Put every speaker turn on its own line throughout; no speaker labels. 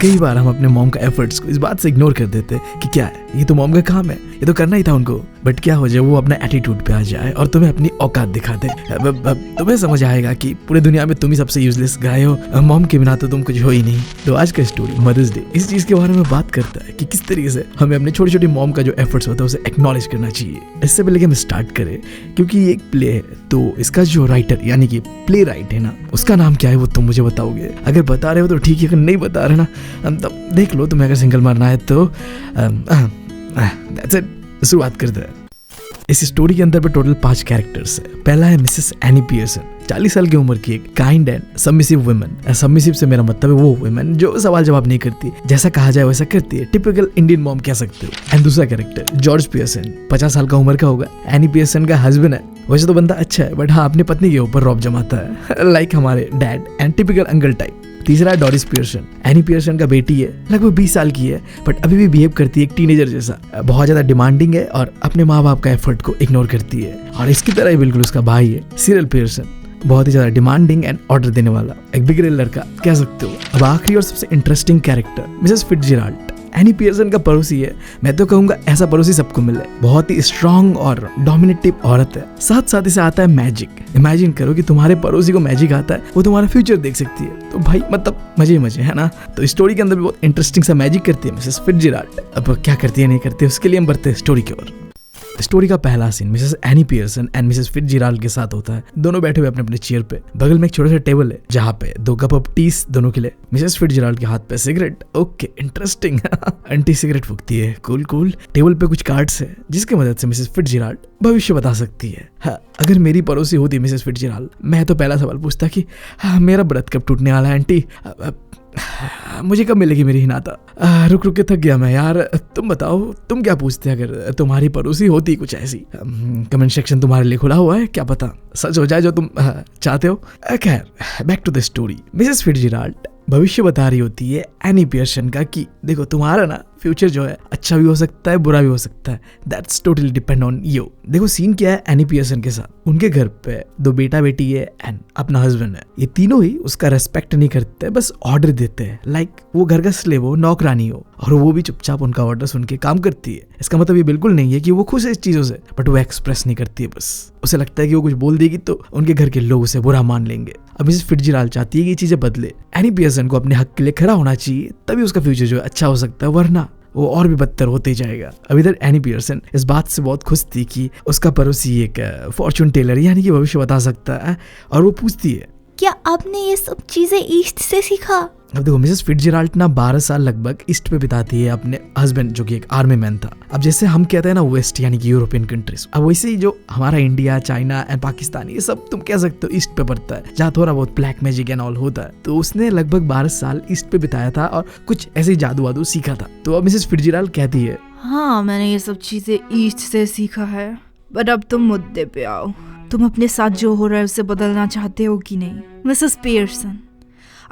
कई बार हम अपने मॉम का एफर्ट्स को इस बात से इग्नोर कर देते हैं कि क्या है, ये तो मॉम का काम है, ये तो करना ही था उनको। बट क्या हो जाए वो अपना एटीट्यूड पे आ जाए और तुम्हें अपनी औकात दिखा दे। तुम्हें समझ आएगा कि पूरे दुनिया में तुम ही सबसे यूजलेस गाय हो, मॉम के बिना तो तुम कुछ हो ही नहीं। तो आज का स्टोरी मदर्स डे इस चीज के बारे में बात करता है कि किस तरीके से हमें अपने छोटी छोटी मॉम का जो एफर्ट्स होता है उसे एक्नॉलेज करना चाहिए। इससे पहले कि हम स्टार्ट करें, क्योंकि ये एक प्ले है, तो इसका जो राइटर यानी कि प्ले राइट है ना, उसका नाम क्या है वो तुम मुझे बताओगे। अगर बता रहे हो तो ठीक है, अगर नहीं बता रहे ना तब देख लो, तुम्हें अगर सिंगल मारना है तो शुरुआत करते हैं। इस स्टोरी के अंदर पे टोटल 5 कैरेक्टर्स है। पहला है मिसेस एनी पियर्सन, 40 साल की उम्र की एक kind and submissive woman. Submissive से मेरा मतलब है वो वुमन जो सवाल जवाब नहीं करती, जैसा कहा जाए वैसा करती है, टिपिकल इंडियन मॉम कह सकते हो। एंड दूसरा कैरेक्टर जॉर्ज पियर्सन, 50 साल का उम्र का होगा, एनी पियर्सन का हस्बैंड है। वैसे तो बंदा अच्छा है बट हाँ अपनी पत्नी के ऊपर रौब जमाता है, लाइक हमारे dad and typical uncle type. तीसरा है डोरिस पियर्सन, एनी पियर्सन का बेटी है, लगभग 20 साल की है बट अभी भी बिहेव करती है एक टीनेजर जैसा, बहुत ज्यादा डिमांडिंग है और अपने माँ बाप का एफर्ट को इग्नोर करती है। और इसकी तरह ही बिल्कुल उसका भाई है सिरिल पियर्सन, बहुत ही ज्यादा डिमांडिंग एंड ऑर्डर देने वाला, एक बिगड़ेल लड़का कह सकते हो। अब आखिरी और सबसे interesting character Mrs Fitzgerald, Annie Pearson का पड़ोसी है। मैं तो कहूंगा ऐसा पड़ोसी सबको मिले, बहुत ही स्ट्रॉन्ग और डोमिनेटिव औरत है। साथ साथ इसे आता है मैजिक। इमेजिन करो कि तुम्हारे पड़ोसी को मैजिक आता है, वो तुम्हारा फ्यूचर देख सकती है, तो भाई मतलब मजे ही मजे है ना। तो स्टोरी के अंदर भी बहुत इंटरेस्टिंग सा मैजिक करती है मिसेस फिट्जजेराल्ड। अब क्या करती है नहीं करती है उसके लिए हम बढ़ते हैं स्टोरी की ओर। स्टोरी का पहला scene Mrs Annie Pearson and Mrs Fitzgerald के साथ होता है। दोनों बैठे हुए अपने अपने चेयर पे, बगल में एक छोटा सा टेबल है जहाँ पे 2 कप ऑफ टीज दोनों के लिए। मिसेस फिट्जजेराल्ड के हाथ पे cigarette, okay interesting aunty cigarette फूकती है, कूल कूल। टेबल पे कुछ कार्ड्स है जिसकी मदद से मिसेस फिट्जजेराल्ड भविष्य बता सकती है। हाँ, अगर मेरी पड़ोसी होती मिसेस फिट्जजेराल्ड, मैं तो पहला सवाल पूछता कि मेरा व्रत कब टूटने वाला है आंटी, मुझे कब मिलेगी मेरी हिनाता। रुक रुक के थक गया मैं यार। तुम बताओ तुम क्या पूछते अगर तुम्हारी पड़ोसी होती कुछ ऐसी। कमेंट सेक्शन तुम्हारे लिए खुला हुआ है, क्या पता सच हो जाए जो तुम चाहते हो। खैर back to the story. Mrs Fitzgerald भविष्य बता रही होती है एनी पियर्सन का कि देखो तुम्हारा ना फ्यूचर जो है अच्छा भी हो सकता है बुरा भी हो सकता है, that's totally depend on you. देखो सीन क्या है एनी पियर्सन के साथ, उनके घर पे 2 बेटा बेटी है एंड अपना हस्बैंड है। ये तीनों ही उसका रेस्पेक्ट नहीं करते, बस ऑर्डर देते हैं, लाइक वो घर का स्लेव हो, नौकरानी हो, और वो भी चुपचाप उनका ऑर्डर सुन के काम करती है। इसका मतलब ये बिल्कुल नहीं है कि वो खुश है इस चीजों से, बट वो एक्सप्रेस नहीं करती है। बस उसे लगता है कि वो कुछ बोल देगी तो उनके घर के लोग उसे बुरा मान लेंगे। अब मिसेस फिट्जजेराल्ड चाहती है कि ये चीजें बदले। एनी पियर्सन को अपने हक के लिए खड़ा होना चाहिए, तभी उसका फ्यूचर जो है अच्छा हो सकता है, वरना वो और भी बदतर होते जाएगा। अब इधर एनी पियर्सन इस बात से बहुत खुश थी कि उसका पड़ोसी एक फॉर्चून टेलर यानी कि भविष्य बता सकता है, और वो पूछती है
क्या आपने ये सब चीजें ईस्ट से सीखा?
अब देखो मिसेस फिट्जजेराल्ड ना 12 साल लगभग ईस्ट पे बिताती है अपने हस्बैंड जो कि एक आर्मी मैन था। अब जैसे हम कहते हैं ना वेस्ट यानी कि यूरोपियन कंट्रीज, अब वैसे ही जो हमारा इंडिया, चाइना एंड पाकिस्तान ये सब तुम कह सकते हो ईस्ट पे पड़ता है, जहाँ थोड़ा बहुत ब्लैक मैजिक एंड ऑल होता है। तो उसने लगभग 12 साल ईस्ट पे बिताया था और कुछ ऐसे ही जादू वादू सीखा था। तो अब मिसेस फिट्जजेराल्ड कहती है
हाँ मैंने ये सब चीजें ईस्ट से सीखा है, बट अब तुम मुद्दे पे आओ। तुम अपने साथ जो हो रहा है उसे बदलना चाहते हो कि नहीं? मिसेस पियर्सन,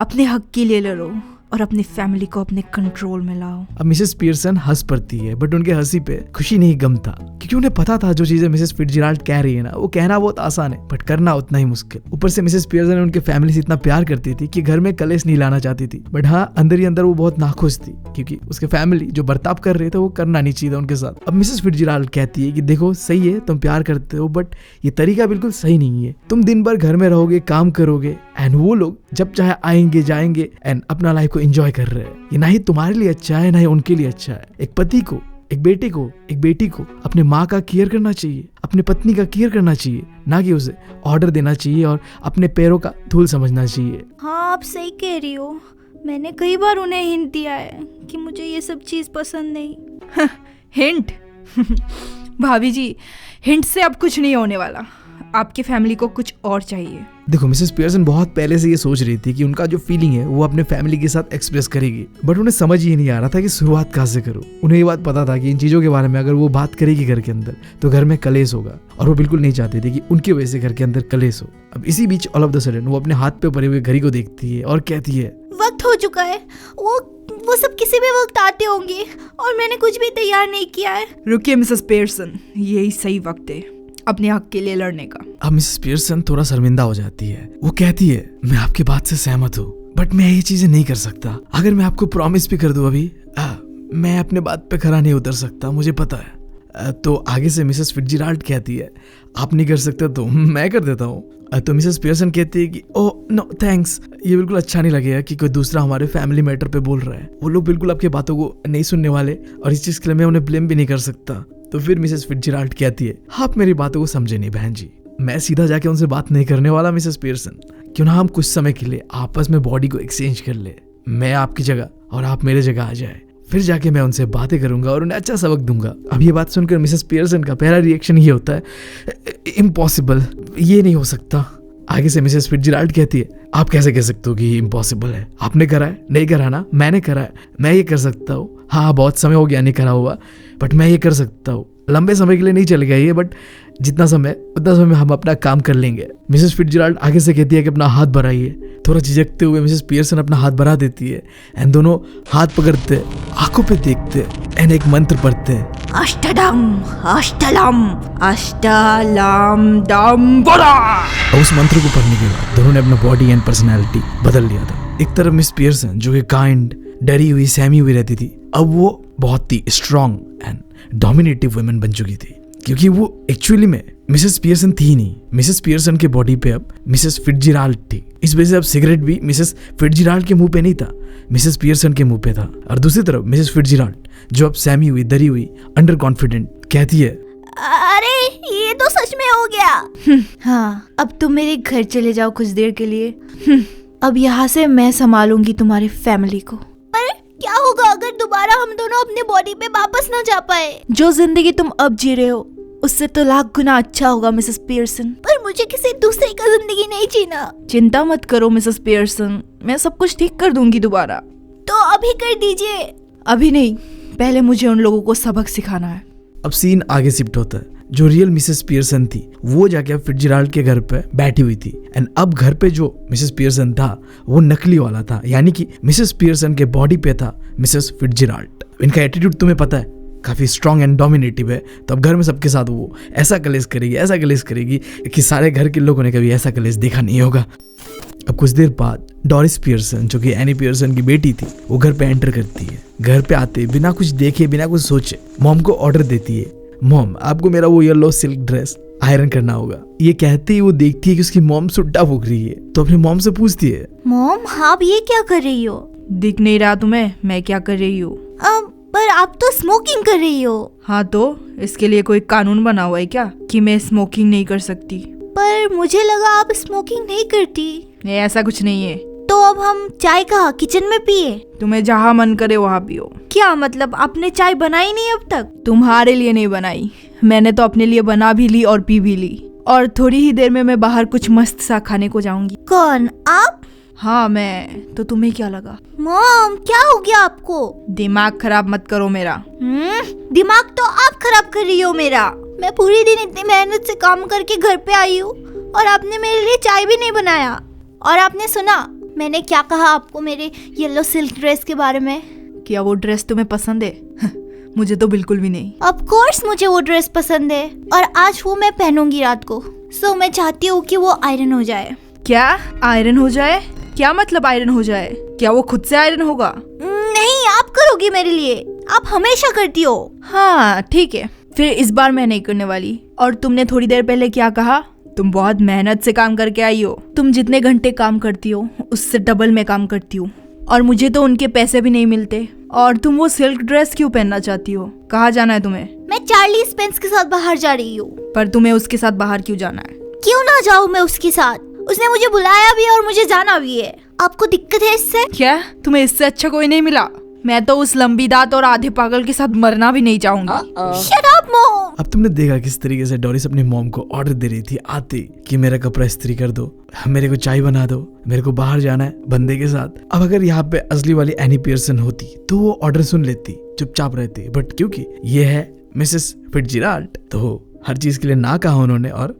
अपने हक के लिए लड़ो और अपनी फैमिली को अपने कंट्रोल में लाओ।
अब मिसेस पियर्सन हंस पड़ती है, बट उनके हंसी पे खुशी नहीं गम था, क्योंकि उन्हें पता था जो चीजें मिसेस फिट्जजेराल्ड कह रही है ना, वो कहना बहुत आसान है बट करना उतना ही मुश्किल। ऊपर से मिसेस पियर्सन उनके फैमिली से इतना प्यार करती थी कि घर में कलेश नहीं लाना चाहती थी, बट हाँ अंदर ही अंदर वो बहुत नाखुश थी क्योंकि उसके फैमिली जो बर्ताव कर रहे थे वो करना नहीं चाहिए था उनके साथ। अब मिसेस फिट्जजेराल्ड कहती है कि देखो सही है तुम प्यार करते हो, बट ये तरीका बिल्कुल सही नहीं है। तुम दिन भर घर में रहोगे, काम करोगे, एंड वो लोग जब चाहे आएंगे जाएंगे एंड अपना लाइफ को एंजॉय कर रहे हैं। ये ना ही तुम्हारे लिए अच्छा है ना ही उनके लिए अच्छा है। एक पति को, एक बेटे को, एक बेटी को अपने माँ का केयर करना चाहिए, अपने पत्नी का केयर करना चाहिए, ना कि उसे ऑर्डर देना चाहिए और अपने पैरों का धूल समझना चाहिए।
हाँ आप सही कह रही हो, मैंने कई बार उन्हें हिंट दिया है कि मुझे ये सब चीज पसंद नहीं।
हिंट? भाभी जी हिंट से अब कुछ नहीं होने वाला, आपकी फैमिली को कुछ और चाहिए।
देखो मिसेस पियर्सन बहुत पहले से ये सोच रही थी कि उनका जो फीलिंग है वो अपने फैमिली के साथ एक्सप्रेस करेगी, बट उन्हें समझ ही नहीं आ रहा था कि शुरुआत कहाँ से करूँ। उन्हें ये बात पता था कि इन चीजों के बारे में अगर वो बात करेगी घर के अंदर तो घर में कलेश होगा, और वो बिल्कुल नहीं चाहती थी कि उनकी वजह से घर के अंदर कलेश हो। अब इसी बीच ऑल ऑफ द सडन वो अपने हाथ पे पड़े हुए घड़ी को देखती है और कहती है
वक्त हो चुका है, वो सब किसी भी वक्त आते होंगे और मैंने कुछ भी तैयार नहीं किया है।
रुकिए मिसेस पियर्सन, यही सही वक्त है अपने हक के लिए लड़ने का।
अब मिसेस पियर्सन थोड़ा शर्मिंदा हो जाती है। वो कहती है मैं आपकी बात से सहमत हूँ, बट मैं ये चीजें नहीं कर सकता। अगर मैं आपको प्रॉमिस भी कर दूं अभी, मैं अपने बात पे खरा नहीं उतर सकता, मुझे पता है। तो आगे से मिसेस फिट्जराल्ड कहती है आप नहीं कर सकते तो मैं कर देता हूँ। तो मिसेस पियर्सन कहती है कि ओह नो थैंक्स, ये बिल्कुल अच्छा नहीं लगेगा कि कोई दूसरा हमारे फैमिली मैटर पे बोल रहा है। वो लोग बिल्कुल आपकी बातों को नहीं सुनने वाले और इस चीज के लिए मैं उन्हें ब्लेम भी नहीं कर सकता। तो फिर मिसेस फिट्जराल्ड कहती है आप मेरी बातों को समझे नहीं बहन जी, मैं सीधा जाके उनसे बात नहीं करने वाला मिसेस पियर्सन। क्यों ना हम कुछ समय के लिए आपस में बॉडी को एक्सचेंज कर ले, मैं आपकी जगह और आप मेरे जगह आ जाए, फिर जाके मैं उनसे बातें करूंगा और उन्हें अच्छा सबक दूंगा। अब ये बात सुनकर मिसेस पियर्सन का पहला रिएक्शन ये होता है इम्पॉसिबल, ये नहीं हो सकता। आगे से मिसेस फिट्जराल्ड कहती है आप कैसे कह सकते हो कि ये इम्पॉसिबल है, आपने करा है? नहीं करा ना, मैंने करा है, मैं ये कर सकता हूँ। हाँ बहुत समय हो गया नहीं करा हुआ, बट मैं ये कर सकता हूँ। लंबे समय के लिए नहीं चलेगा ये, बट जितना समय उतना समय हम अपना काम कर लेंगे। मिसेस फिट्जराल्ड आगे से कहती है कि अपना हाथ बढ़ाइए। थोड़ा झिझकते हुए मिसेस पियर्सन अपना हाथ बढ़ा देती है एंड दोनों हाथ पकड़ते, आंखों पे देखते एंड एक मंत्र पढ़ते हैं,
अष्टदम अष्टलम अष्टलम दम बोला।
और उस मंत्र को पढ़ने के बाद दोनों ने अपना बॉडी एंड पर्सनैलिटी बदल लिया था। एक तरफ मिस पियर्सन जो कि काइंड, डरी हुई, सहमी हुई रहती थी, अब वो बहुत ही स्ट्रॉन्ग एंड डोमिनेटिव वुमेन बन चुकी थी, क्योंकि वो एक्चुअली में मिसेस पियर्सन थी ही नहीं। मिसेस पियर्सन के बॉडी पे अब मिसेस फिट्जराल्ड थी। इस वजह से अब सिगरेट भी मिसेस फिट्जराल्ड के मुंह पे नहीं था, मिसेस पियर्सन के मुंह पे था। और दूसरी तरफ मिसेस फिट्जराल्ड जो अब सहमी हुई, डरी हुई, अंडर कॉन्फिडेंट कहती है
अरे ये तो सच में हो गया।
हाँ अब तुम मेरे घर चले जाओ कुछ देर के लिए। अब यहाँ से मैं संभालूंगी तुम्हारी फैमिली को।
पर क्या होगा अगर दोबारा हम दोनों अपने बॉडी पे वापस ना जा पाए?
जो जिंदगी तुम अब जी रहे हो उससे तो लाख गुना अच्छा होगा मिसेस पियर्सन।
पर मुझे किसी दूसरे का जिंदगी नहीं जीना।
चिंता मत करो मिसेस पियर्सन, मैं सब कुछ ठीक कर दूंगी दोबारा।
तो अभी कर दीजिए।
अभी नहीं, पहले मुझे उन लोगों को सबक सिखाना है।
अब सीन आगे शिफ्ट होता है। जो रियल मिसेस पियर्सन थी वो जाके अब फिट्जराल्ड के घर पे बैठी हुई थी एंड अब घर पे जो मिसेस पियर्सन था वो नकली वाला था, यानी कि मिसेस पियर्सन के बॉडी पे था मिसेस फिट्जराल्ड। इनका एटीट्यूड तुम्हें पता है काफी स्ट्रॉन्ग एंड डोमिनेटिव है, तो अब घर में सबके साथ वो ऐसा कलेश करेगी कि सारे घर के लोगों ने कभी ऐसा कलेश देखा नहीं होगा। अब कुछ देर बाद डोरिस पियर्सन जो कि एनी पियर्सन की बेटी थी वो घर पे एंटर करती है। घर पे आते बिना कुछ देखे, बिना कुछ सोचे मॉम को ऑर्डर देती है, मॉम आपको मेरा वो येलो सिल्क ड्रेस आयरन करना होगा। ये कहते ही वो देखती है कि उसकी मॉम सुट्टा फूक रही है, तो अपनी मॉम से पूछती है
मॉम आप ये क्या कर रही हो?
दिख नहीं रहा तुम्हें मैं क्या कर रही हूँ?
पर आप तो स्मोकिंग कर रही हो।
हाँ तो इसके लिए कोई कानून बना हुआ है क्या कि मैं स्मोकिंग नहीं कर सकती?
पर मुझे लगा आप स्मोकिंग नहीं करती।
नहीं ऐसा कुछ नहीं है।
तो अब हम चाय कहाँ, किचन में पिए?
तुम्हें जहाँ मन करे वहाँ पियो।
क्या मतलब आपने चाय बनाई नहीं अब तक?
तुम्हारे लिए नहीं बनाई, मैंने तो अपने लिए बना भी ली और पी भी ली। और थोड़ी ही देर में मैं बाहर कुछ मस्त सा खाने को जाऊंगी।
कौन, आप?
हाँ मैं। तो तुम्हें क्या लगा?
मॉम क्या हो गया आपको?
दिमाग खराब मत करो मेरा।
दिमाग तो आप खराब कर रही हो मेरा। मैं पूरी दिन इतनी मेहनत से काम करके घर पे आई हूँ और आपने मेरे लिए चाय भी नहीं बनाया। और आपने सुना मैंने क्या कहा आपको मेरे येलो सिल्क ड्रेस के बारे में?
क्या वो ड्रेस तुम्हें पसंद है? मुझे तो बिल्कुल भी नहीं।
ऑफ कोर्स मुझे वो ड्रेस पसंद है और आज वो मैं पहनूंगी रात को। सो मैं चाहती हूँ कि वो आयरन हो जाए।
क्या आयरन हो जाए? क्या मतलब आयरन हो जाए? क्या वो खुद से आयरन होगा?
नहीं, आप करोगी मेरे लिए, आप हमेशा करती हो।
हाँ ठीक है, फिर इस बार मैं नहीं करने वाली। और तुमने थोड़ी देर पहले क्या कहा? तुम बहुत मेहनत से काम करके आई हो। तुम जितने घंटे काम करती हो उससे डबल मैं काम करती हूँ और मुझे तो उनके पैसे भी नहीं मिलते। और तुम वो सिल्क ड्रेस क्यों पहनना चाहती हो? कहाँ जाना है तुम्हें?
मैं चार्ली स्पेंस के साथ बाहर जा रही हूँ।
पर तुम्हें उसके साथ बाहर क्यों जाना है?
क्यों ना जाऊँ मैं उसके साथ? उसने मुझे बुलाया भी और मुझे जाना भी है। आपको दिक्कत है इससे?
क्या तुम्हें इससे अच्छा कोई नहीं मिला? मैं तो उस लंबी दांत और आधे पागल के साथ मरना भी नहीं चाहूंगी।
Shut up mom.
अब तुमने देखा किस तरीके से डोरिस अपनी मॉम को ऑर्डर दे रही थी आते कि मेरा कपड़ा इस्त्री कर दो, मेरे को चाय बना दो, मेरे को बाहर जाना है बंदे के साथ। अब अगर यहाँ पे असली वाली एनी पियर्सन होती तो वो ऑर्डर सुन लेती, चुपचाप रहती, बट क्योंकि ये है मिसेस फिट्जराल्ड तो हर चीज के लिए ना कहा उन्होंने और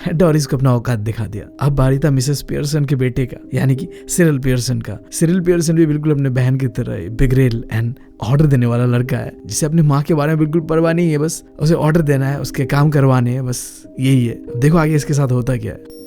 डोरिस को अपना औकात दिखा दिया। अब बारी था मिसेस पियर्सन के बेटे का, यानी कि सिरिल पियर्सन का। सिरिल पियर्सन भी बिल्कुल अपने बहन की तरह बिगरेल एंड ऑर्डर देने वाला लड़का है, जिसे अपनी माँ के बारे में बिल्कुल परवाह नहीं है, बस उसे ऑर्डर देना है, उसके काम करवाने हैं, बस यही है। देखो आगे इसके साथ होता क्या है।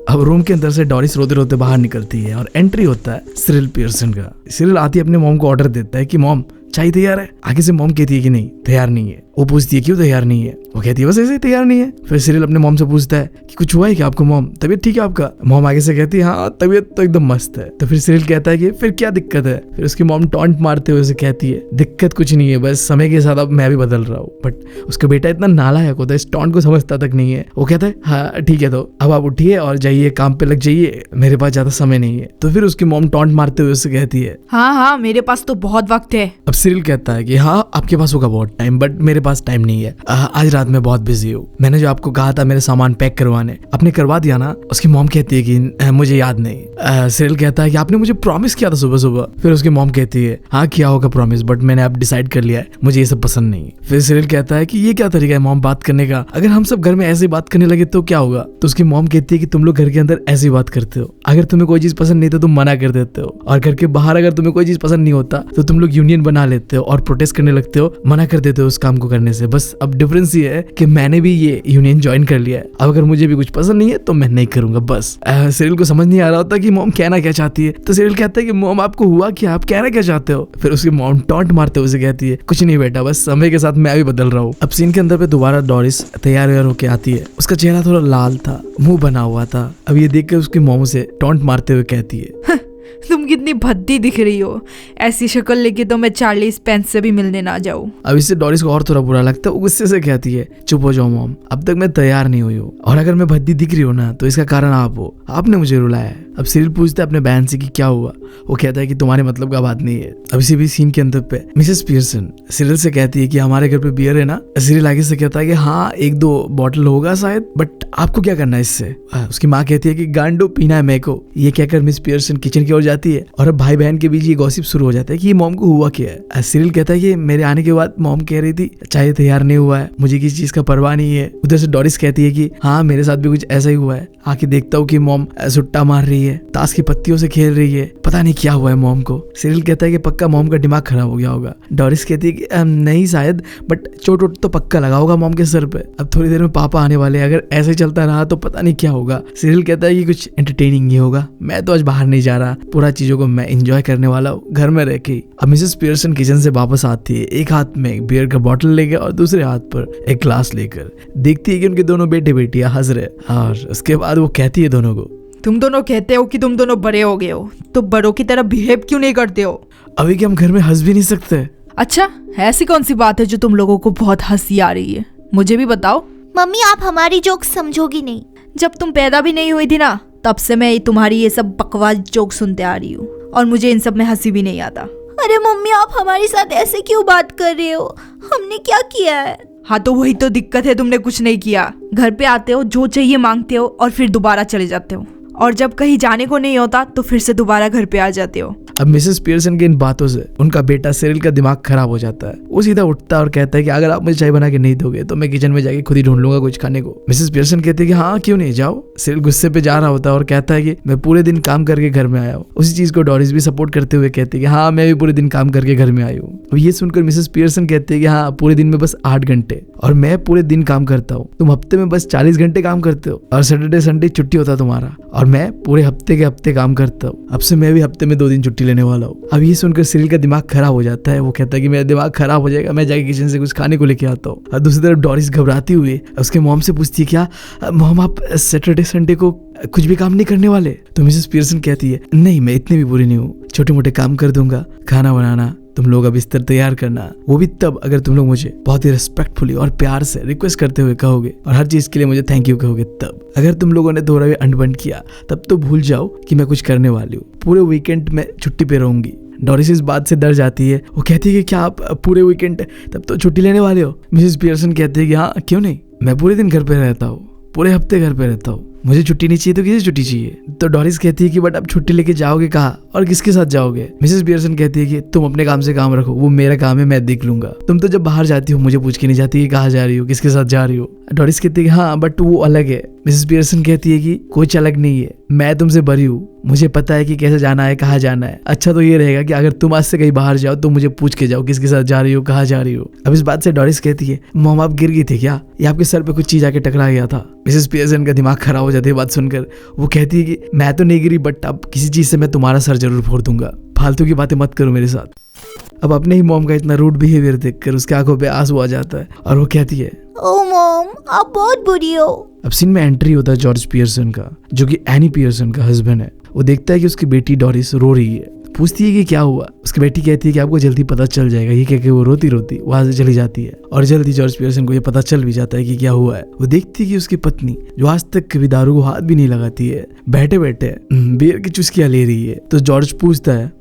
अब रूम के अंदर से डॉरिस रोते रोते बाहर निकलती है और एंट्री होता है सिरिल पियर्सन का। सिरिल आती है अपने मॉम को ऑर्डर देता है कि मॉम चाय तैयार है। आगे से मॉम कहती है कि नहीं तैयार नहीं है। वो पूछती है क्यों तैयार नहीं है। वो कहती है बस ऐसे ही तैयार नहीं है। फिर सिरिल अपने मॉम से पूछता है कि कुछ हुआ है क्या आपको मॉम, तबीयत ठीक है आपका। मॉम आगे से कहती है हाँ तबीयत तो एकदम मस्त है। तो फिर सिरिल कहता है कि फिर क्या दिक्कत है। फिर उसकी मॉम टॉन्ट मारते हुए उसे कहती है दिक्कत कुछ नहीं है, बस समय के साथ अब मैं भी बदल रहा हूँ। बट उसका बेटा इतना नालायक होता है, इस टॉन्ट को समझता तक नहीं है। वो कहता है हाँ ठीक है, तो अब आप उठिए और जाइए काम पे लग जाइए, मेरे पास ज्यादा समय नहीं है। तो फिर उसकी मॉम टॉन्ट मारते हुए उसे कहती है
हाँ मेरे पास तो बहुत वक्त है।
अब सिरिल कहता है कि हाँ आपके पास होगा बहुत टाइम, बट मेरे पास टाइम नहीं है। आज रात में बहुत बिजी हूँ। मैंने जो आपको कहा था मेरे सामान पैक करवाने, आपने करवा दिया ना। उसकी मॉम कहती है कि मुझे याद नहीं। सिरिल कहता है कि आपने मुझे प्रॉमिस किया था सुबह सुबह। फिर उसकी मॉम कहती है हाँ किया होगा प्रॉमिस, बट मैंने अब डिसाइड कर लिया है मुझे ये सब पसंद नहीं। फिर सिरिल कहता है कि ये क्या तरीका है मॉम बात करने का, अगर हम सब घर में ऐसे बात करने लगे तो क्या होगा। तो उसकी मॉम कहती है कि तुम लोग घर के अंदर ऐसी बात करते हो, अगर तुम्हें कोई चीज पसंद नहीं तो तुम मना कर देते हो, और घर के बाहर अगर तुम्हें कोई चीज पसंद नहीं होता तो तुम लोग यूनियन बना लेते हो और प्रोटेस्ट करने लगते हो, मना कर देते हो उस काम को करने से। बस अब डिफरेंस ये है कि मैंने भी ये यूनियन ज्वाइन कर लिया है। अब अगर मुझे भी कुछ पसंद नहीं है तो मैं नहीं करूंगा। बस सिरिल को समझ नहीं आ रहा होता कि मॉम कहना क्या चाहती है। तो सिरिल कहता है कि मॉम आपको हुआ क्या, आप कहना क्या चाहते हो। फिर उसकी मॉम टॉन्ट मारते हुए उसे कहती है कुछ नहीं बेटा, बस समय के साथ मैं भी बदल रहा हूँ। अब सीन के अंदर पे दोबारा डॉरिस तैयार होकर आती है। उसका चेहरा थोड़ा लाल था, मुंह बना हुआ था। अब ये देख कर उसकी मॉम से टॉन्ट मारते हुए कहती है
तुम कितनी भद्दी दिख रही हो, ऐसी शक्ल लेके तो मैं चार्ली स्पेंस से भी मिलने ना जाऊं।
अब इससे डॉरिस को और थोड़ा बुरा लगता है। वो गुस्से से कहती है चुप हो जाओ मॉम, अब तक मैं तैयार नहीं हुई हूँ, और अगर मैं भद्दी दिख रही हूँ ना तो इसका कारण आप हो, आपने मुझे रुलाया है। अब सिरिल पूछता है अपने बहन से कि क्या हुआ। वो कहता है कि तुम्हारे मतलब का बात नहीं है। अब इसी भी सीन के अंदर पे मिसेस पियर्सन सिरिल से कहती है कि हमारे घर पे बियर है ना। सिरिल आगे से कहता है कि हाँ 1-2 बॉटल होगा शायद, बट आपको क्या करना है इससे। उसकी माँ कहती है कि गांडो पीना है मेरे को। ये कहकर मिस पियर्सन किचन की ओर जाती है और अब भाई बहन के बीच ये गॉसिप शुरू हो जाता है कि ये मॉम को हुआ क्या है। सिरिल कहता है कि मेरे आने के बाद मॉम कह रही थी चाय तैयार नहीं हुआ है, मुझे किसी चीज का परवाह नहीं है। उधर से डॉरिस कहती है कि हाँ मेरे साथ भी कुछ ऐसा ही हुआ है, आके देखता हूँ कि मॉम सुट्टा मार रही है, ताश की पत्तियों से खेल रही है, पता नहीं क्या हुआ है मॉम को। सिरिल कहता है कि पक्का मॉम का दिमाग खराब हो गया होगा। डॉरिस कहती है कि नहीं शायद, बट चोट तो पक्का लगा होगा मॉम के सर पे। अब थोड़ी देर में पापा आने वाले, अगर ऐसे चलता रहा तो पता नहीं क्या होगा। सिरिल कहता है कि कुछ एंटरटेनिंग ही होगा, मैं तो आज बाहर नहीं जा रहा, पूरा चीजों को मैं एंजॉय करने वाला हूँ घर में रह के। अब मिसेस पियर्सन किचन से वापस आती है, एक हाथ में बियर का बॉटल लेकर और दूसरे हाथ पर एक ग्लास लेकर। देखती है कि उनके दोनों बेटे बेटियां हंस रहे, और उसके बाद वो कहती है दोनों को
तुम दोनों कहते हो कि तुम दोनों बड़े हो गए हो, तो बड़ों की तरह बिहेव क्यों नहीं करते हो।
अभी कि हम घर में हंस भी नहीं सकते।
अच्छा ऐसी कौन सी बात है जो तुम लोगों को बहुत हंसी आ रही है, मुझे भी बताओ।
मम्मी आप हमारी जोक समझोगी नहीं।
जब तुम पैदा भी नहीं हुई थी ना, तब से मैं तुम्हारी ये सब बकवास जोक सुनते आ रही हूँ, और मुझे इन सब में हंसी भी नहीं आता।
अरे मम्मी आप हमारे साथ ऐसे क्यों बात कर रहे हो, हमने क्या किया है।
हाँ तो वही तो दिक्कत है, तुमने कुछ नहीं किया। घर पे आते हो, जो चाहिए मांगते हो और फिर दोबारा चले जाते हो, और जब कहीं जाने को नहीं होता तो फिर से दोबारा घर पे आ जाते हो।
अब मिसेस पियर्सन की इन बातों से उनका बेटा सिरिल का दिमाग खराब हो जाता है। वो सीधा उठता है और कहता है कि अगर आप मुझे चाय बना के नहीं दोगे तो मैं किचन में जाके खुद ही ढूंढ लूंगा कुछ खाने को। मिसेस पियर्सन कहती है कि हाँ क्यों नहीं, जाओ। सिरिल गुस्से पे जा रहा होता है और कहता है कि मैं पूरे दिन काम करके घर में आया हूँ। उसी चीज को डॉरिस भी सपोर्ट करते हुए कहती है कि हाँ मैं भी पूरे दिन काम करके घर में आई हूँ। अब ये सुनकर मिसेस पियर्सन कहती है कि हाँ पूरे दिन में बस 8 घंटे और मैं पूरे दिन काम करता हूँ, तुम हफ्ते में बस 40 घंटे काम करते हो और सैटरडे संडे छुट्टी होता है तुम्हारा, और मैं पूरे हफ्ते के हफ्ते काम करता हूँ। अब से मैं भी हफ्ते में 2 दिन छुट्टी लेने वाला हूँ। अब ये सुनकर सिरिल का दिमाग खराब हो जाता है। वो कहता है कि मेरा दिमाग खराब हो जाएगा, मैं जाके किचन से कुछ खाने को लेके आता हूँ। और दूसरी तरफ डॉरिस घबराती हुई उसके मॉम से पूछती है क्या मॉम आप सैटरडे संडे को कुछ भी काम नहीं करने वाले। तो मिसेस पियर्सन कहती है नहीं मैं इतनी भी बुरी नहीं हूँ, छोटे मोटे काम कर दूंगा, खाना बनाना, तुम लोग अब बिस्तर तैयार करना, वो भी तब अगर तुम लोग मुझे बहुत ही रिस्पेक्टफुली और प्यार से रिक्वेस्ट करते हुए कहोगे और हर चीज के लिए मुझे थैंक यू कहोगे। तब अगर तुम लोगों ने थोड़ा भी अनबन किया तब तो भूल जाओ कि मैं कुछ करने वाली हूँ, पूरे वीकेंड में छुट्टी पे रहूंगी। डॉरिस इस बात से डर जाती है। वो कहती है कि क्या आप पूरे वीकेंड तब तो छुट्टी लेने वाले हो। मिसेस पियर्सन कहती है कि हाँ क्यों नहीं, मैं पूरे दिन घर पे रहता हूँ, पूरे हफ्ते घर पे रहता हूँ, मुझे छुट्टी नहीं चाहिए तो किसे छुट्टी चाहिए। तो डॉरिस कहती है कि बट अब छुट्टी लेके जाओगे कहाँ और किसके साथ जाओगे। मिसेस पियर्सन कहती है कि तुम अपने काम से काम रखो, वो मेरा काम है, मैं देख लूंगा। तुम तो जब बाहर जाती हो मुझे पूछ के नहीं जाती कि कहाँ जा रही हो, किसके साथ जा रही हो। डॉरिस कहती है कि हाँ बट वो अलग है। मिसेस पियर्सन कहती है कि कुछ अलग नहीं है, मैं तुमसे बड़ी हूँ, मुझे पता है कि कैसे जाना है, कहाँ जाना है। अच्छा तो ये रहेगा कि अगर तुम आज से कहीं बाहर जाओ तो मुझे पूछ के जाओ किसके साथ जा रही हो, कहाँ जा रही हो। अब इस बात से डॉरिस कहती है मॉम आप गिर गई थी क्या, या आपके सर पे कुछ चीज आके टकरा गया था। मिसेस पियर्सन का दिमाग खराब हो जाती है बात सुनकर। वो कहती है कि मैं तो नहीं गिरी, बट अब किसी चीज़ से मैं तुम्हारा सर जरूर फोड़ दूंगा, फालतू की बातें मत करो मेरे साथ। अब अपने ही मॉम का इतना रूड बिहेवियर देखकर उसके आंखों पे आंसू आ जाता है और वो कहती है,
ओ मॉम, आप बहुत बुरी हो।
अब सीन में एंट्री होता है जॉर्ज पियर्सन का, जो कि एनी पियर्सन का हस्बैंड है। वो देखता है कि उसकी बेटी डोरिस रो रही है, पूछती है कि क्या हुआ। उसकी बेटी कहती है कि आपको जल्दी पता चल जाएगा। ये कह के वो रोती रोती वहां से चली जाती है और जल्दी जॉर्ज पियर्सन को ये पता चल भी जाता है कि क्या हुआ है। वो देखती है कि उसकी पत्नी, जो आज तक कभी दारू को हाथ भी नहीं लगाती है, बैठे बैठे बियर की चुस्कियां ले रही है। तो जॉर्ज पूछता है,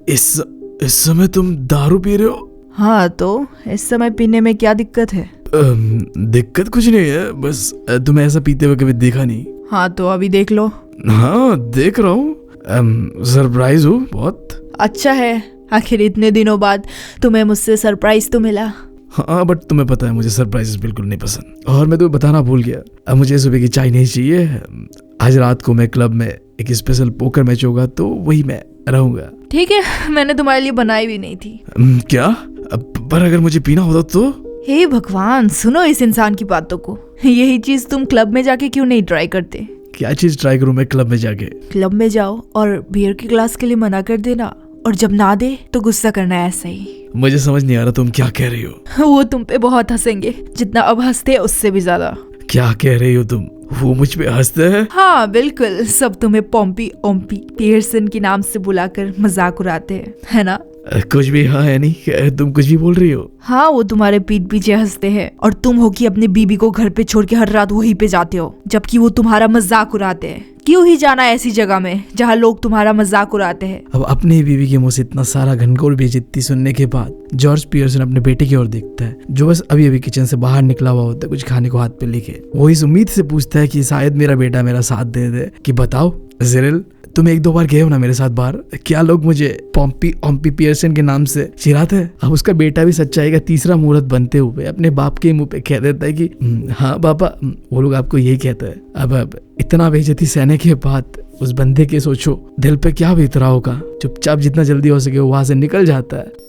इस समय तुम दारू पी रहे हो?
हाँ, तो इस समय पीने में क्या दिक्कत है?
दिक्कत कुछ नहीं है, बस तुम्हें ऐसा पीते हुए कभी देखा नहीं।
हाँ, तो अभी देख लो।
हाँ, देख रहा हूँ। सरप्राइज हूँ बहुत।
अच्छा है, आखिर इतने दिनों बाद तुम्हें मुझसे सरप्राइज तो मिला।
हाँ, बट तुम्हें पता है मुझे सरप्राइजेस बिल्कुल नहीं पसंद। और मैं तुम्हें बताना भूल गया, अब मुझे सुबह की चाय नहीं चाहिए। आज रात को मैं क्लब में एक स्पेशल पोकर मैच होगा, तो वही मैं रहूंगा।
ठीक है, मैंने तुम्हारे लिए बनाई भी नहीं थी।
क्या? पर अगर मुझे पीना होता तो?
हे भगवान, सुनो इस इंसान की बातों को। यही चीज तुम क्लब में जाके क्यों नहीं ट्राई करते?
क्या चीज ट्राई करूं मैं क्लब में जाके?
क्लब में जाओ और बियर की ग्लास के लिए मना कर देना, और जब ना दे तो गुस्सा करना है, ऐसा ही।
मुझे समझ नहीं आ रहा तुम क्या कह रही हो।
वो तुम पे बहुत हंसेंगे, जितना अब हंसते हैं उससे भी ज्यादा।
क्या कह रही हो तुम? वो मुझ पे हंसते हैं?
हाँ बिल्कुल, सब तुम्हें पॉम्पी ओम्पी पियर्सन के नाम से बुलाकर मजाक उड़ाते हैं, है ना?
कुछ भी हाँ है नहीं, तुम कुछ भी बोल रही हो।
हाँ, वो तुम्हारे पीठ पीछे हंसते हैं, और तुम हो कि अपनी बीबी को घर पे छोड़ के हर रात वहीं पे जाते हो, जबकि वो तुम्हारा मजाक उड़ाते हैं। क्यों ही जाना ऐसी जगह में जहाँ लोग तुम्हारा मजाक उड़ाते हैं।
अब अपनी बीवी के मुंह से इतना सारा घनघोर बेइज्जती सुनने के बाद जॉर्ज पियर्सन अपने बेटे की ओर देखता है, जो बस अभी अभी किचन से बाहर निकला हुआ होता है कुछ खाने को हाथ पे लेके। वो इस उम्मीद से पूछता है कि शायद मेरा बेटा मेरा साथ दे दे। कि बताओ सिरिल, तुम एक दो बार गए हो ना मेरे साथ बाहर, क्या लोग मुझे पॉम्पी ओम्पी पियर्सन के नाम से चिढ़ाते हैं? अब उसका बेटा भी सच्चाई का तीसरा मुहूर्त बनते हुए अपने बाप के मुंह पे कह देता है कि हाँ पापा, वो लोग आपको यही कहते हैं। अब इतना बेइज्जती सहने के बाद उस बंदे के सोचो दिल पे क्या बीत रहा होगा। चुपचाप जितना जल्दी हो सके वो वहां से निकल जाता है।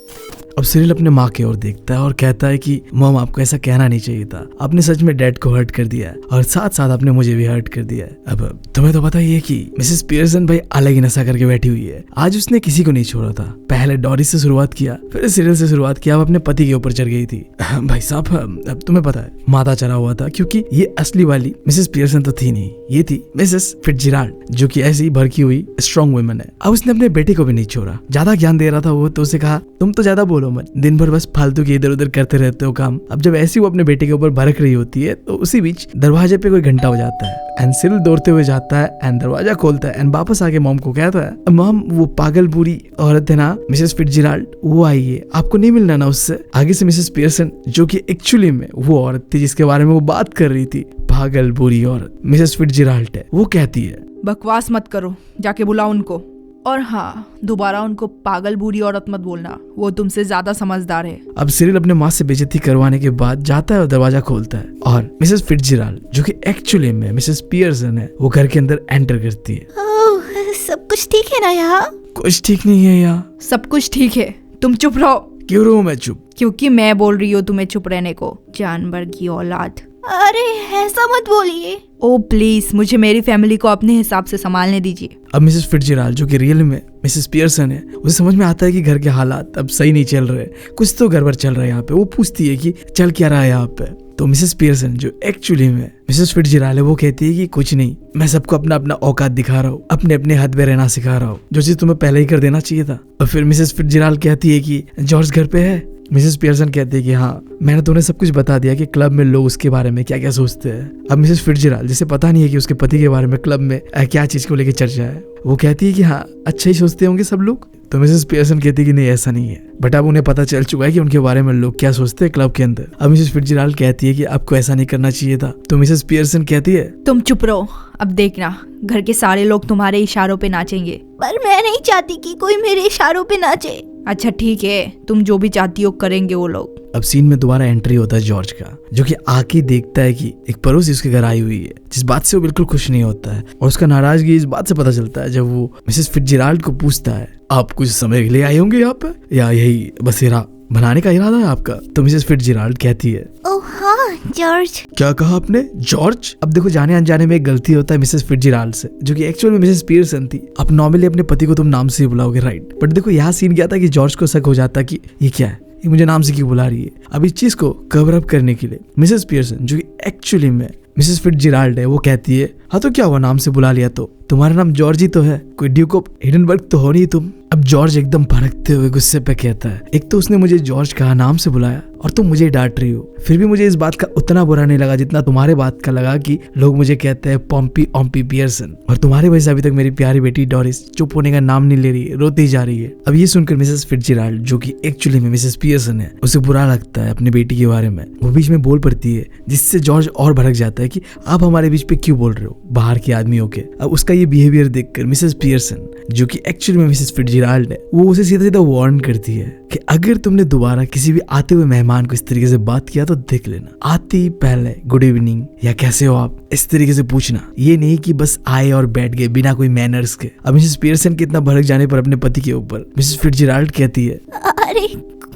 अब सिरिल अपने माँ की ओर देखता है और कहता है कि मॉम, आपको ऐसा कहना नहीं चाहिए था, आपने सच में डैड को हर्ट कर दिया है और साथ साथ आपने मुझे भी हर्ट कर दिया है। अब तुम्हें तो पता ही है कि मिसेस पियर्सन भाई अलग ही नशा करके बैठी हुई है। आज उसने किसी को नहीं छोड़ा था, पहले डॉरिस से शुरुआत किया, फिर सिरिल से शुरुआत किया, अब अपने पति के ऊपर चढ़ गई थी। भाई साहब, अब तुम्हें पता है माथा चढ़ा हुआ था, क्योंकि ये असली वाली मिसेस पियर्सन तो थी नहीं, ये थी मिसेस फिट्जराल्ड, जो कि ऐसी भड़की हुई स्ट्रॉन्ग वुमन है। अब उसने अपने बेटे को भी नहीं छोड़ा, ज्यादा ज्ञान दे रहा था वो, तो उसे कहा तुम तो ज्यादा बोलो मत, दिन भर बस फालतू के इधर उधर करते रहते हो काम। अब जब ऐसी वो अपने बेटे के ऊपर भड़क रही होती है, तो उसी बीच दरवाजे पे कोई घंटा बजाता है एंड सिरिल दौड़ते हुए जाता है एंड दरवाजा खोलता है एंड वापस आके मॉम को कहता है, मॉम वो पागल बुरी औरत है ना मिसेस फिट्जराल्ड, वो आई है, आपको नहीं मिलना ना उससे। आगे से मिसेस पियर्सन, जो कि एक्चुअली में वो औरत थी जिसके बारे में वो बात कर रही थी, पागल बुरी औरत मिसेस फिट्जराल्ड है, वो कहती है
बकवास मत करो, जाके बुलाओ उनको, और हाँ, दोबारा उनको पागल बुरी औरत मत बोलना, वो तुमसे ज्यादा समझदार है।
अब सिरिल अपने माँ से बेइज्जती करवाने के बाद जाता है और दरवाजा खोलता है और मिसेस फिट्जराल्ड, जो कि एक्चुअली में मिसेस पियर्सन है, वो घर के अंदर एंटर करती है।
ओह, सब कुछ ठीक है ना यहाँ?
कुछ ठीक नहीं है यहाँ।
सब कुछ ठीक है, तुम चुप रहो।
क्यों रहूं मैं चुप?
क्योंकि मैं बोल रही हूँ तुम्हें चुप रहने को, जानवर की औलाद।
अरे ऐसा मत बोलिए।
ओ प्लीज, मुझे मेरी फैमिली को अपने हिसाब से संभालने दीजिए।
अब मिसेस फिट्जराल्ड, जो कि रियल में मिसेस पियर्सन है, उसे समझ में आता है कि घर के हालात अब सही नहीं चल रहे, कुछ तो गड़बड़ चल रहा है यहाँ पे। वो पूछती है कि चल क्या रहा है यहाँ पे। तो मिसेस पियर्सन, जो एक्चुअली में मिसेस फिट्जराल्ड है, वो कहती है कि कुछ नहीं, मैं सबको अपना अपना औकात दिखा रहा हूँ, अपने अपने हद में रहना सिखा रहा हूँ, जो चीज तुम्हें पहले ही कर देना चाहिए था। और फिर मिसेस फिट्जराल्ड कहती है कि जॉर्ज घर पे है। मिसेस पियर्सन कहती है कि हाँ, मैंने तुम्हें सब कुछ बता दिया कि क्लब में लोग उसके बारे में क्या क्या सोचते हैं। अब मिसेस फिट्जराल्ड, जिसे पता नहीं है कि उसके पति के बारे में क्लब में क्या चीज को लेकर चर्चा है, वो कहती है कि हाँ, अच्छा ही सोचते होंगे सब लोग। तो मिसेस पियर्सन कहती है कि नहीं, ऐसा नहीं है, बट अब उन्हें पता चल चुका है कि उनके बारे में लोग क्या सोचते हैं क्लब के अंदर। अब मिसेस फिट्जराल्ड कहती है कि आपको ऐसा नहीं करना चाहिए था। तो मिसेस पियर्सन कहती है
तुम चुप रहो, अब देखना घर के सारे लोग तुम्हारे इशारों पे नाचेंगे।
पर मैं नहीं चाहती कि कोई मेरे इशारों पे नाचे।
अच्छा ठीक है, तुम जो भी चाहती हो करेंगे वो लोग।
अब सीन में दोबारा एंट्री होता है जॉर्ज का, जो कि आके देखता है कि एक पड़ोसी उसके घर आई हुई है, जिस बात से वो बिल्कुल खुश नहीं होता है। और उसका नाराजगी इस बात से पता चलता है जब वो मिसेस फिट्जराल्ड को पूछता है, आप कुछ समय के लिए आए होंगे यहाँ पे, या यही बसेरा बनाने का इरादा है आपका? तो मिसेस फिट्जजेराल्ड कहती है,
ओह हाँ जॉर्ज।
क्या कहा आपने? जॉर्ज? अब देखो, जाने अनजाने में एक गलती होता है मिसेस फिट्जजेराल्ड से, जो कि एक्चुअल में मिसेस पियर्सन थी। आप नॉर्मली अपने पति को तुम नाम से ही बुलाओगे, राइट? बट देखो यहाँ सीन क्या था कि जॉर्ज को शक हो जाता कि ये क्या है, ये मुझे नाम से क्यों बुला रही है। अब इस चीज को कवर अप करने के लिए मिसेस पियर्सन, जो कि एक्चुअली में मिसेस फिट्जजेराल्ड है, वो कहती है, हाँ तो क्या हुआ, नाम से बुला लिया तो तुम्हारा नाम जॉर्ज ही तो है, कोई ड्यूक ऑफ हिडनबर्ग तो हो नहीं तुम। अब जॉर्ज एकदम भड़कते हुए गुस्से पे कहता है, एक तो उसने मुझे जॉर्ज कहा, नाम से बुलाया, और तुम मुझे डांट रही हो। फिर भी मुझे इस बात का उतना बुरा नहीं लगा जितना तुम्हारे बात का लगा कि लोग मुझे कहते हैं पॉम्पी ऑम्पी पियर्सन, और तुम्हारी वजह से अभी तक मेरी प्यारी बेटी डोरिस चुप होने का नाम नहीं ले रही है, रोती जा रही है। अब ये सुनकर मिसेस फिट्जजेराल्ड, जो कि एक्चुअली में मिसेस पियर्सन है, उसे बुरा लगता है अपनी बेटी के बारे में। वो बीच में बोल पड़ती है, जिससे जॉर्ज और भड़क जाता है कि आप हमारे बीच पे क्यों बोल रहे हो, बाहर के आदमी होके। अब उसका ये बिहेवियर देखकर मिसेस पियर्सन, जो कि एक्चुअली में मिसेस फिट्जजेराल्ड है, वो उसे सीधा सीधा वार्न करती है कि अगर तुमने दोबारा किसी भी आते हुए मेहमान को इस तरीके से बात किया तो देख लेना, आते ही पहले गुड इवनिंग या कैसे हो आप इस तरीके से पूछना, ये नहीं कि बस आए और बैठ गए बिना कोई मैनर्स के। अब मिसेस पियर्सन के इतना भड़क जाने पर अपने पति के ऊपर मिसेस फिट्जजेराल्ड कहती है,
अरे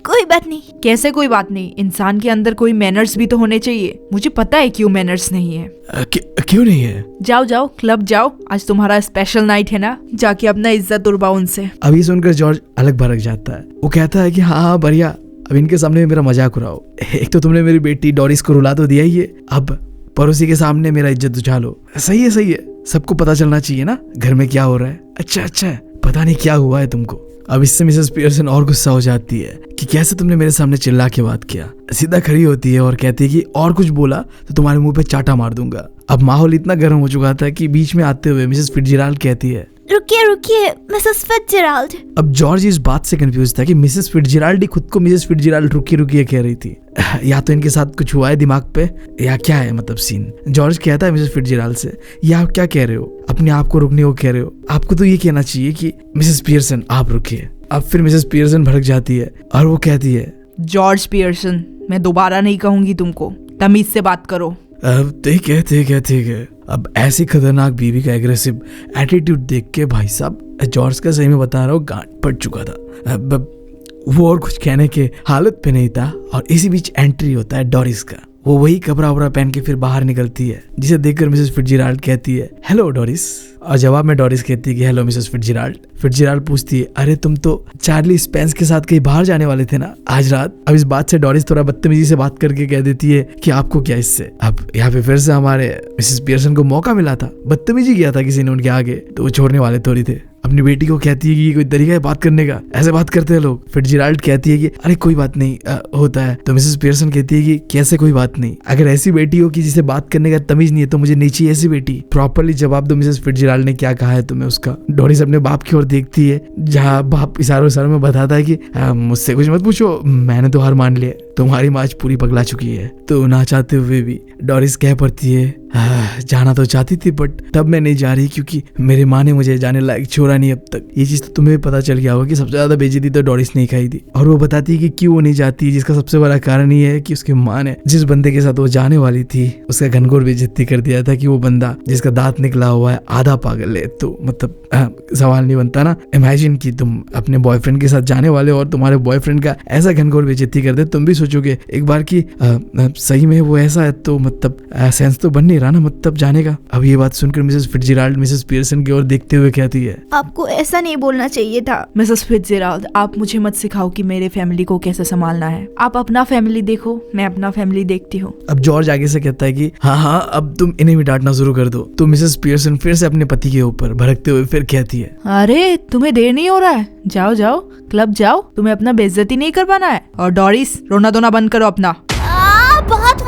कोई बात नहीं।
कैसे कोई बात नहीं? इंसान के अंदर कोई मैनर्स भी तो होने चाहिए। मुझे पता है क्यों मैनर्स नहीं है।
क्यों नहीं है?
जाओ जाओ, क्लब जाओ, आज तुम्हारा स्पेशल नाइट है ना, जाके अपना इज्जत उड़वाओ उनसे।
अब ये सुनकर जॉर्ज अलग भड़क जाता है। वो कहता है कि हाँ बढ़िया, अब इनके सामने मेरा मजाक उड़ाओ। एक तो तुमने मेरी बेटी डोरिस को रुला तो दिया ही है, अब पड़ोसी के सामने मेरा इज्जत उछालो। सही है, सही है, सबको पता चलना चाहिए ना घर में क्या हो रहा है। अच्छा, पता नहीं क्या हुआ है तुमको। अब इससे मिसेस पियर्सन और गुस्सा हो जाती है कि कैसे तुमने मेरे सामने चिल्ला के बात किया। सीधा खड़ी होती है और कहती है कि और कुछ बोला तो तुम्हारे मुंह पे चाटा मार दूंगा। अब माहौल इतना गर्म हो चुका था कि बीच में आते हुए मिसेस फिट्जजेराल्ड कहती है,
रुकिए मिसेस फिट्जजेराल्ड।
अब जॉर्ज इस बात से कंफ्यूज था कि मिसेस फिट्जजेराल्ड ही खुद को मिसेस फिट्जजेराल्ड रुकिए कह रही थी। या तो इनके साथ कुछ हुआ है दिमाग पे, या क्या है मतलब सीन। जॉर्ज कहता है मिसेस फिट्जजेराल्ड से, ये आप क्या कह रहे हो, अपने आप को रुकने को कह रहे हो, आपको तो ये कहना चाहिए कि मिसेस पियर्सन आप रुकिए। अब फिर मिसेस पियर्सन भड़क जाती है और वो कहती है,
जॉर्ज पियर्सन, मैं दोबारा नहीं कहूंगी तुमको, तमीज से बात करो।
अब ठीक है। अब ऐसी खतरनाक बीवी का एग्रेसिव एटीट्यूड देख के भाई साहब जॉर्ज का, सही में बता रहा हूँ, गांठ फट चुका था। अब वो और कुछ कहने के हालत पे नहीं था और इसी बीच एंट्री होता है डोरिस का। वो वही कपड़ा वपड़ा पहन के फिर बाहर निकलती है, जिसे देखकर मिसेस फिट्जजेराल्ड कहती है, हेलो डोरिस। और जवाब में डोरिस कहती है कि हेलो मिसेस फिट्जजेराल्ड। फिट्जजेराल्ड पूछती है, अरे तुम तो चार्ली स्पेंस के साथ कहीं बाहर जाने वाले थे ना आज रात। अब इस बात से डोरिस थोड़ा बदतमीजी से बात करके कह देती है कि आपको क्या इससे। अब यहाँ पे फिर से हमारे मिसेस पियर्सन को मौका मिला था, बदतमीजी किया था किसी ने उनके आगे, तो वो छोड़ने वाले थोड़ी थे। अपनी बेटी को कहती है कि ये कोई तरीका है बात करने का, ऐसे बात करते हैं लोग। फिट्जजेराल्ड कहती है कि अरे कोई बात नहीं, होता है। तो मिसेस पियर्सन कहती है कि कैसे कोई बात नहीं, अगर ऐसी बेटी हो कि जिसे बात करने का तमीज नहीं है तो मुझे नहीं चाहिए ऐसी बेटी। प्रॉपर्ली जवाब दो मिसेस फिट्जजेराल्ड ने क्या कहा है तुम्हें उसका। डोरिस अपने बाप की ओर देखती है, जहाँ बाप इशारों में बताता है कि मुझसे कुछ मत पूछो, मैंने तो हार मान लिया, तुम्हारी माँ पूरी पगला चुकी है। तो ना चाहते हुए भी डोरिस कह पड़ती है, जाना तो चाहती थी बट तब मैं नहीं जा रही क्योंकि मेरी माँ ने मुझे जाने लायक छोड़ा नहीं अब तक। ये चीज तो तुम्हें पता चल गया होगा कि सबसे ज्यादा बेइज्जती तो डोरिस ने खाई थी। और वो बताती है कि क्यों वो नहीं जाती, जिसका सबसे बड़ा कारण ये है कि उसकी माँ ने जिस बंदे के साथ वो जाने वाली थी उसका घनघोर बेइज्जती कर दिया था कि वो बंदा जिसका दांत निकला हुआ है आधा पागल है। तो मतलब सवाल नहीं बनता ना, इमेजिन कि तुम अपने बॉयफ्रेंड के साथ जाने वाले और तुम्हारे बॉयफ्रेंड का ऐसा घनघोर बेइज्जती कर दे, तुम भी सोचोगे एक बार कि सही में वो ऐसा है, तो मतलब सेंस तो बन नहीं रहा ना मतलब जाने का। अब ये बात सुनकर मिसेस फिट्जजेराल्ड मिसेस पियर्सन की ओर देखते हुए कहती है,
आपको ऐसा नहीं बोलना चाहिए था।
मिसेस फिट्जजेराल्ड, आप मुझे मत सिखाओ कि मेरे फैमिली को कैसे संभालना है। आप अपना फैमिली देखो, मैं अपना फैमिली देखती हूँ।
अब जॉर्ज आगे से कहता है कि हाँ अब तुम इन्हें भी डांटना शुरू कर दो। तो मिसेस पियर्सन फिर से अपने पति के ऊपर भड़कते हुए फिर कहती है,
अरे तुम्हें देर नहीं हो रहा है, जाओ जाओ क्लब जाओ, तुम्हें अपना बेइज्जती नहीं करवाना है। और डोरिस, रोना धोना बंद करो अपना।
बहुत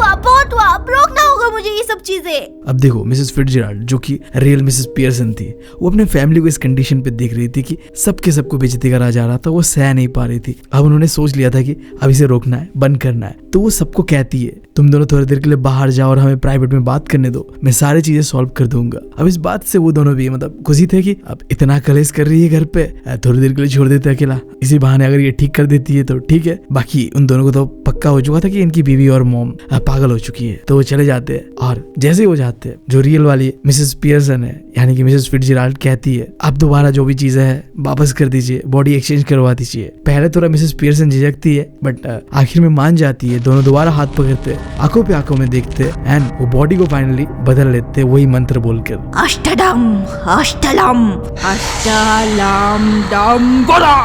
हुआ, अब रोकना होगा मुझे ये सब चीजें।
अब देखो मिसेस फिट्जजेराल्ड, जो कि रियल मिसेस पियर्सन थी, वो अपने फैमिली को इस कंडीशन पे देख रही थी कि सबको बेइज्जती करा जा रहा था, वो सह नहीं पा रही थी। अब उन्होंने सोच लिया था कि अब इसे रोकना है, बंद करना है। तो वो सबको कहती है, तुम दोनों थोड़ी देर के लिए बाहर जाओ और हमें प्राइवेट में बात करने दो, मैं सारी चीजें सॉल्व कर दूंगा। अब इस बात से वो दोनों भी मतलब खुशी थे कि अब इतना कलेश कर रही है घर पे, थोड़ी देर के लिए छोड़ देते अकेला, इसी बहाने अगर ये ठीक कर देती है तो ठीक है। बाकी उन दोनों को तो पक्का हो चुका था कि इनकी बीवी और मॉम पागल हो चुकी है। तो वो चले जाते हैं और जैसे ही वो जाते हैं, जो रियल वाली मिसेस पियर्सन है यानी कि मिसेस फिट्जजेराल्ड कहती है आप दोबारा जो भी चीजें है वापस कर दीजिए, बॉडी एक्सचेंज करवा दीजिए। पहले थोड़ा मिसेस पियर्सन झिझकती है बट आखिर में मान जाती है। दोनों दोबारा हाथ पकड़ते, आंखों पे आंखों में देखते एंड वो बॉडी को फाइनली बदल लेते वही मंत्र बोलकर।
अष्टदम अष्टलम अष्टलम दम गोला।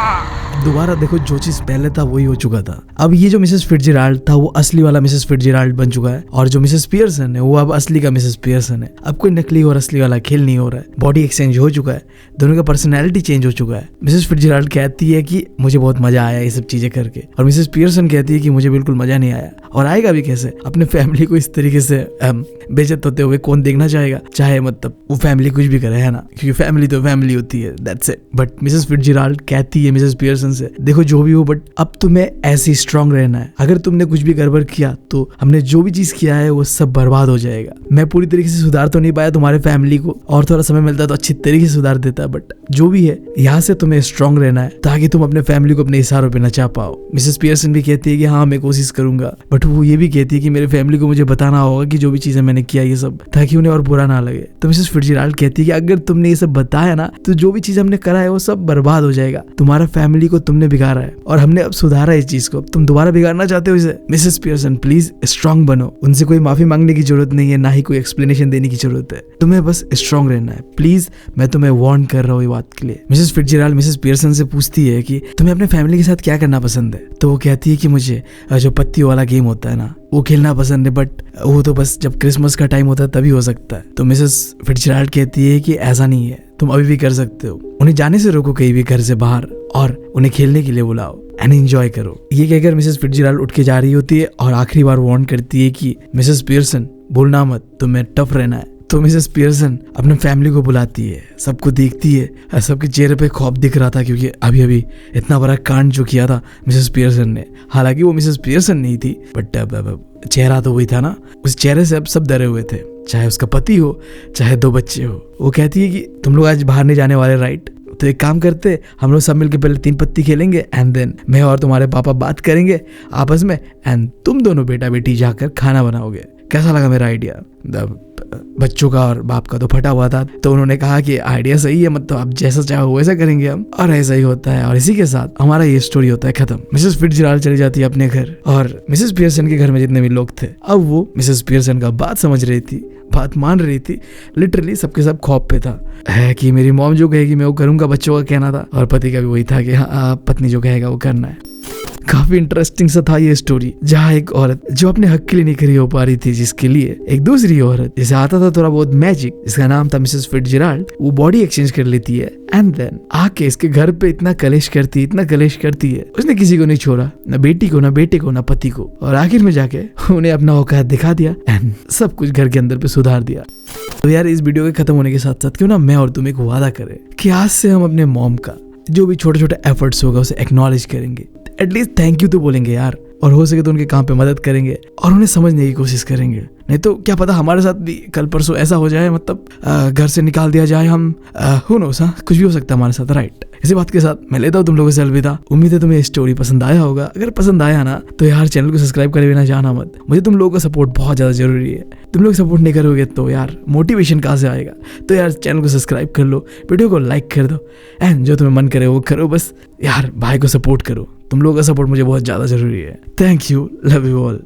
दोबारा देखो जो चीज पहले था वही हो चुका था। अब ये जो मिसेस फिट्जजेराल्ड था वो असली वाला मिसेस फिट्जजेराल्ड बन चुका है और जो मिसेस पियर्सन है वो अब असली का मिसेस पियर्सन है। अब कोई नकली और असली वाला खेल नहीं हो रहा है, बॉडी एक्सचेंज हो चुका है, दोनों का पर्सनैलिटी चेंज हो चुका है। मिसेस फिट्जजेराल्ड कहती है कि मुझे बहुत मजा आया ये सब चीजें करके और मिसेस पियर्सन कहती है कि मुझे बिल्कुल मजा नहीं आया और आएगा भी कैसे। अपने फैमिली को इस तरीके से बेइज्जत होते हुए कौन देखना चाहेगा, चाहे मतलब वो फैमिली कुछ भी करे, है ना, क्योंकि फैमिली तो फैमिली होती है, दैट्स इट। बट मिसेस फिट्जजेराल्ड कहती है मिसेस पियर्सन से देखो जो भी हो बट अब तुम्हें ऐसे स्ट्रांग रहना है। अगर तुमने कुछ भी गड़बड़ किया तो हमने जो भी चीज किया है वो सब बर्बाद हो जाएगा। मैं पूरी तरीके से सुधार तो नहीं पाया तुम्हारे फैमिली को और थोड़ा समय मिलता तो अच्छी तरीके से सुधार देता, बट जो भी है यहाँ से तुम्हें स्ट्रांग रहना है ताकि तुम अपने फैमिली को अपने इशारों पे नचा पाओ। मिसेस पियर्सन भी कहती है कि हाँ मैं कोशिश करूंगा, बट वो ये भी कहती है कि मेरे फैमिली को मुझे बताना होगा कि जो भी चीजें मैंने किया ये सब, ताकि उन्हें और बुरा ना लगे। तो मिसेस फिट्जजेराल्ड कहती है कि अगर तुमने ये सब बताया ना तो जो भी चीज हमने करा है वो सब बर्बाद हो जाएगा। तुम्हारा फैमिली को तुमने बिगाड़ा है और हमने अब सुधारा इस चीज को, तुम दोबारा बिगाड़ना चाहते हो इसे। मिसेस पियर्सन प्लीज स्ट्रांग बनो। उनसे कोई माफी मांगने की जरूरत नहीं है, ना ही कोई एक्सप्लेनेशन देने की जरूरत है, तुम्हें बस स्ट्रांग रहना है। प्लीज मैं तुम्हें वार्न कर रहा हूँ ये बात के लिए। मिसेस फिट्जजेराल्ड मिसेस पियर्सन से पूछती है कि तुम्हें अपने फैमिली के साथ क्या करना पसंद है। तो वो कहती है कि मुझे जो पत्तियों वाला गेम होता है ना वो खेलना पसंद है, बट वो तो बस जब क्रिसमस का टाइम होता है तभी हो सकता है। तो मिसेस फिट्जजेराल्ड कहती है कि ऐसा नहीं है, तुम अभी भी कर सकते हो। उन्हें जाने से रोको कहीं भी घर से बाहर और उन्हें खेलने के लिए बुलाओ एंड एंजॉय करो। ये कहकर मिसेस फिट्जजेराल्ड उठ के जा रही होती है और आखिरी बार वार्न करती है कि मिसेस पियर्सन भूलना मत, तुम्हें टफ रहना है। तो मिसेस पियर्सन अपने फैमिली को बुलाती है, सबको देखती है, सबके चेहरे पे खौफ दिख रहा था क्योंकि अभी अभी इतना बड़ा कांड जो किया था मिसेस पियर्सन ने। हालांकि वो मिसेस पियर्सन नहीं थी बट चेहरा तो वही था ना, उस चेहरे से अब सब डरे हुए थे, चाहे उसका पति हो चाहे 2 बच्चे हो। वो कहती है कि तुम लोग आज बाहर नहीं जाने वाले राइट, तो एक काम करते हम लोग सब मिलकर पहले 3 पत्ती खेलेंगे एंड देन मैं और तुम्हारे पापा बात करेंगे आपस में एंड तुम दोनों बेटा बेटी जाकर खाना बनाओगे। कैसा लगा मेरा आइडिया? बच्चों का और बाप का तो फटा हुआ था, तो उन्होंने कहा कि आइडिया सही है, मतलब आप जैसा चाहो वैसा करेंगे हम, और ऐसा ही होता है। और इसी के साथ हमारा ये स्टोरी होता है खत्म। मिसेस फिट्जजेराल्ड चली जाती है अपने घर और मिसेस पियर्सन के घर में जितने भी लोग थे अब वो मिसेस पियर्सन का बात समझ रही थी, बात मान रही थी। लिटरली सबके सब खौफ पे था है कि मेरी मॉम जो कहेगी मैं वो करूंगा, बच्चों का कहना था, और पति का भी वही था कि हाँ पत्नी जो कहेगा वो करना है। काफी इंटरेस्टिंग सा था ये स्टोरी, जहाँ एक औरत जो अपने हक के लिए नहीं खड़ी हो पा रही थी, जिसके लिए एक दूसरी औरत जिसे आता था थोड़ा बहुत मैजिक, जिसका नाम था मिसेस फिट्जजेराल्ड, वो बॉडी एक्सचेंज कर लेती है एंड देन आके इसके घर पे इतना कलेश करती है। उसने किसी को नहीं छोड़ा, ना बेटी को, ना बेटे को, ना पति को, और आखिर में जाके उन्हें अपना औकात दिखा दिया एंड सब कुछ घर के अंदर पे सुधार दिया। तो यार इस वीडियो के खत्म होने के साथ साथ क्यों ना मैं और तुम एक वादा करें कि आज से हम अपने मॉम का जो भी छोटे छोटे एफर्ट्स होगा उसे एक्नॉलेज करेंगे, एटलीस्ट थैंक यू तो बोलेंगे यार, और हो सके तो उनके काम पे मदद करेंगे और उन्हें समझने की कोशिश करेंगे। नहीं तो क्या पता हमारे साथ भी कल परसों ऐसा हो जाए, मतलब घर से निकाल दिया जाए हम, हु नोस, कुछ भी हो सकता है हमारे साथ, राइट। इसी बात के साथ मैं लेता हूँ तुम लोगों से अलविदा। उम्मीद है तुम्हें स्टोरी पसंद आया होगा। अगर पसंद आया ना तो यार चैनल को सब्सक्राइब करे बिना जाना मत, मुझे तुम लोगों का सपोर्ट बहुत ज्यादा जरूरी है। तुम लोग सपोर्ट नहीं करोगे तो यार मोटिवेशन कहाँ से आएगा। तो यार चैनल को सब्सक्राइब कर लो, वीडियो को लाइक कर दो एंड जो तुम्हें मन करे वो करो, बस यार भाई को सपोर्ट करो। तुम लोगों का सपोर्ट मुझे बहुत ज्यादा जरूरी है। Thank you, love you all.